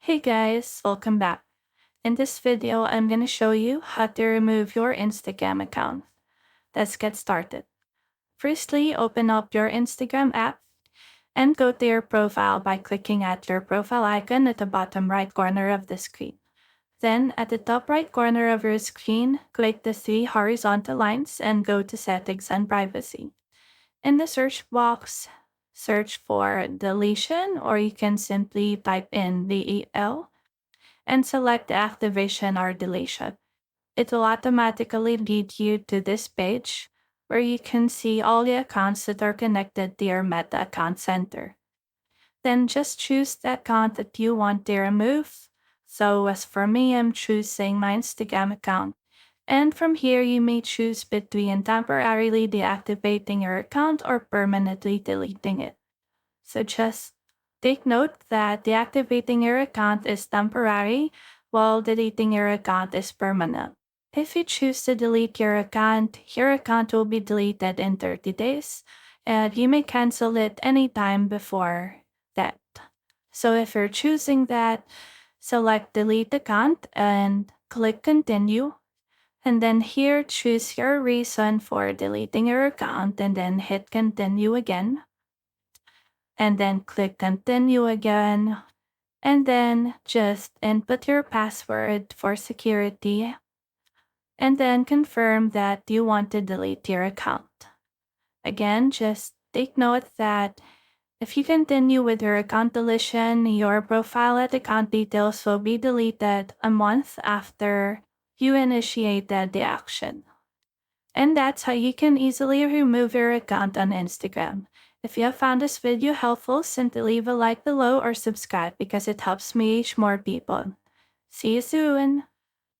Hey guys, welcome back. In this video, I'm going to show you how to remove your Instagram account. Let's get started. Firstly, open up your Instagram app and go to your profile by clicking at your profile icon at the bottom right corner of the screen. Then, at the top right corner of your screen, click the three horizontal lines and go to Settings and Privacy. In the search box, search for Deletion, or you can simply type in DEL and select Deactivation or Deletion. It will automatically lead you to this page where you can see all the accounts that are connected to your Meta Account Center. Then just choose the account that you want to remove. So as for me, I'm choosing my Instagram account. And from here, you may choose between temporarily deactivating your account or permanently deleting it. So just take note that deactivating your account is temporary, while deleting your account is permanent. If you choose to delete your account will be deleted in 30 days, and you may cancel it anytime before that. So if you're choosing that, select Delete Account and click Continue. And then here, choose your reason for deleting your account and then hit Continue again. And then click Continue again. And then just input your password for security. And then confirm that you want to delete your account. Again, just take note that if you continue with your account deletion, your profile and account details will be deleted a month after you initiated the action. And that's how you can easily remove your account on Instagram. If you have found this video helpful, simply leave a like below or subscribe because it helps me reach more people. See you soon!